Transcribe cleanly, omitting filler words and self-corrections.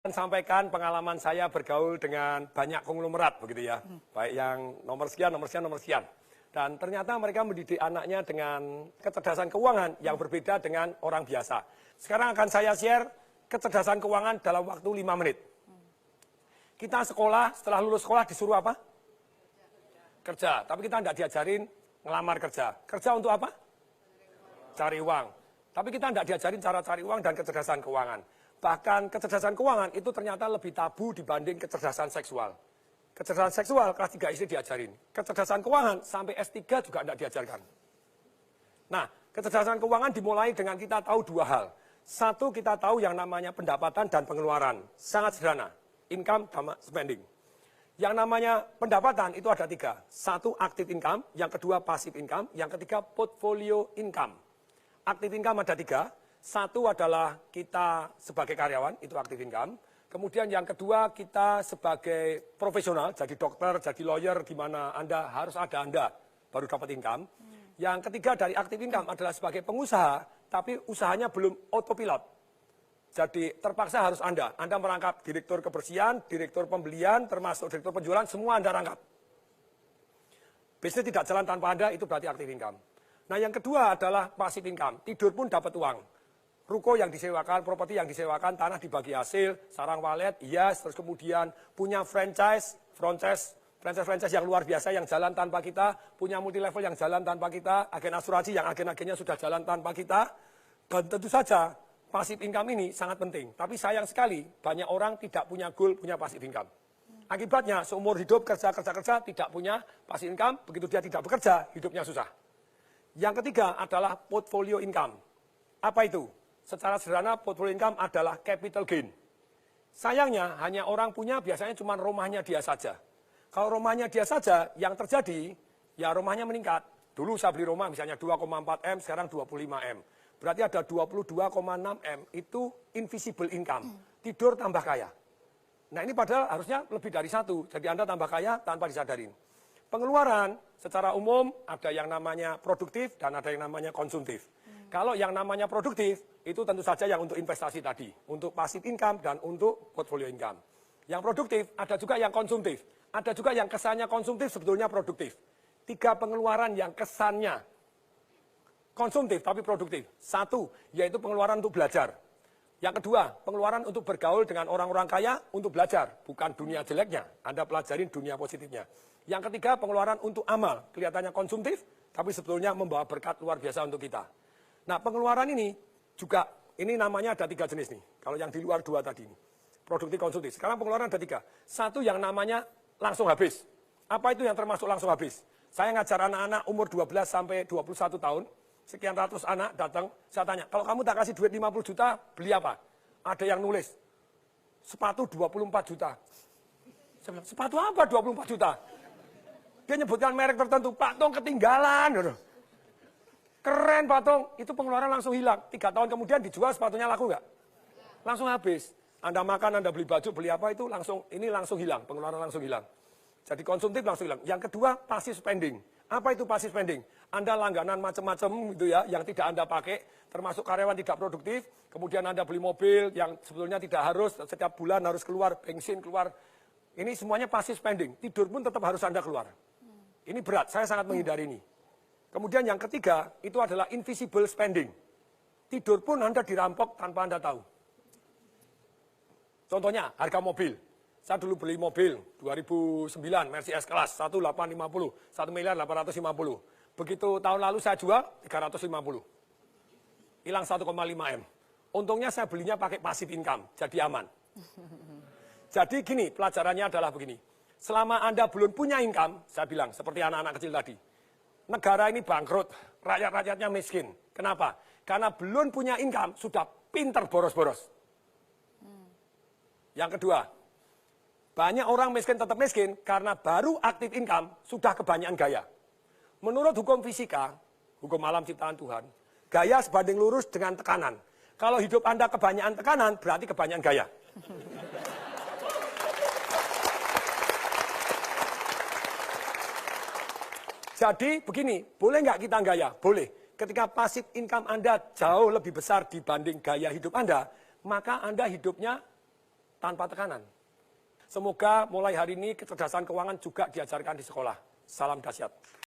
Sampaikan pengalaman saya bergaul dengan banyak konglomerat begitu ya, baik yang nomor sekian, nomor sekian, nomor sekian. Dan ternyata mereka mendidik anaknya dengan kecerdasan keuangan yang berbeda dengan orang biasa. Sekarang akan saya share kecerdasan keuangan dalam waktu 5 menit. Kita sekolah, setelah lulus sekolah disuruh apa? Kerja, tapi kita tidak diajarin ngelamar kerja. Kerja untuk apa? Cari uang. Tapi kita tidak diajarin cara cari uang dan kecerdasan keuangan. Bahkan kecerdasan keuangan itu ternyata lebih tabu dibanding kecerdasan seksual. Kecerdasan seksual kelas 3 SD diajarin. Kecerdasan keuangan sampai S3 juga tidak diajarkan. Nah, kecerdasan keuangan dimulai dengan kita tahu dua hal. Satu, kita tahu yang namanya pendapatan dan pengeluaran. Sangat sederhana. Income sama spending. Yang namanya pendapatan itu ada 3. Satu, active income. Yang kedua, passive income. Yang ketiga, portfolio income. Active income ada 3. Satu adalah kita sebagai karyawan, itu active income. Kemudian yang kedua kita sebagai profesional, jadi dokter, jadi lawyer, gimana Anda harus ada Anda baru dapat income. Yang ketiga dari active income adalah sebagai pengusaha, tapi usahanya belum autopilot. Jadi terpaksa harus Anda merangkap direktur kebersihan, direktur pembelian, termasuk direktur penjualan, semua Anda rangkap. Bisnis tidak jalan tanpa Anda, itu berarti active income. Nah yang kedua adalah passive income, tidur pun dapat uang. Ruko yang disewakan, properti yang disewakan, tanah dibagi hasil, sarang walet, yes, terus kemudian punya franchise yang luar biasa yang jalan tanpa kita, punya multi level yang jalan tanpa kita, agen asuransi yang agen-agennya sudah jalan tanpa kita, dan tentu saja passive income ini sangat penting. Tapi sayang sekali banyak orang tidak punya goal, punya passive income. Akibatnya seumur hidup kerja tidak punya passive income, begitu dia tidak bekerja, hidupnya susah. Yang ketiga adalah portfolio income. Apa itu? Secara sederhana, portfolio income adalah capital gain. Sayangnya, hanya orang punya biasanya cuma rumahnya dia saja. Kalau rumahnya dia saja, yang terjadi, ya rumahnya meningkat. Dulu saya beli rumah misalnya 2,4 M, sekarang 25 M. Berarti ada 22,6 M, itu invisible income. Tidur tambah kaya. Nah ini padahal harusnya lebih dari 1, jadi Anda tambah kaya tanpa disadarin. Pengeluaran secara umum ada yang namanya produktif dan ada yang namanya konsumtif. Kalau yang namanya produktif, itu tentu saja yang untuk investasi tadi, untuk passive income dan untuk portfolio income. Yang produktif, ada juga yang konsumtif. Ada juga yang kesannya konsumtif, sebetulnya produktif. 3 pengeluaran yang kesannya konsumtif tapi produktif. 1, yaitu pengeluaran untuk belajar. Yang kedua, pengeluaran untuk bergaul dengan orang-orang kaya untuk belajar. Bukan dunia jeleknya, Anda pelajarin dunia positifnya. Yang ketiga, pengeluaran untuk amal. Kelihatannya konsumtif, tapi sebetulnya membawa berkat luar biasa untuk kita. Nah, pengeluaran ini juga, ini namanya ada 3 jenis nih. Kalau yang di luar 2 tadi ini. Produktif, konsumtif. Sekarang pengeluaran ada 3. 1 yang namanya langsung habis. Apa itu yang termasuk langsung habis? Saya ngajar anak-anak umur 12 sampai 21 tahun. Sekian ratus anak datang, saya tanya, kalau kamu tak kasih duit 50 juta, beli apa? Ada yang nulis, sepatu 24 juta. Saya bilang, sepatu apa 24 juta? Dia nyebutkan merek tertentu, Pak Tong ketinggalan. Keren Pak Tong, itu pengeluaran langsung hilang. 3 tahun kemudian dijual sepatunya laku nggak? Langsung habis. Anda makan, Anda beli baju, beli apa itu langsung hilang, pengeluaran langsung hilang. Jadi konsumtif langsung hilang. Yang kedua, passive spending. Apa itu passive spending? Anda langganan macam-macam gitu ya, yang tidak Anda pakai, termasuk karyawan tidak produktif, kemudian Anda beli mobil yang sebetulnya tidak harus, setiap bulan harus keluar, bensin keluar. Ini semuanya passive spending, tidur pun tetap harus Anda keluar. Ini berat, saya sangat menghindari ini. Kemudian yang ketiga, itu adalah invisible spending. Tidur pun Anda dirampok tanpa Anda tahu. Contohnya, harga mobil. Saya dulu beli mobil 2009 Mercy S-Class 1850, 1.850.000. Begitu tahun lalu saya jual 350. Hilang 1,5 M. Untungnya saya belinya pakai passive income, jadi aman. Jadi gini, pelajarannya adalah begini. Selama Anda belum punya income, saya bilang seperti anak-anak kecil tadi. Negara ini bangkrut, rakyat-rakyatnya miskin. Kenapa? Karena belum punya income, sudah pinter boros-boros. Yang kedua, banyak orang miskin tetap miskin karena baru aktif income sudah kebanyakan gaya. Menurut hukum fisika, hukum alam ciptaan Tuhan, gaya sebanding lurus dengan tekanan. Kalau hidup Anda kebanyakan tekanan, berarti kebanyakan gaya. Jadi begini, boleh nggak kita gaya? Boleh. Ketika passive income Anda jauh lebih besar dibanding gaya hidup Anda, maka Anda hidupnya tanpa tekanan. Semoga mulai hari ini kecerdasan keuangan juga diajarkan di sekolah. Salam dahsyat.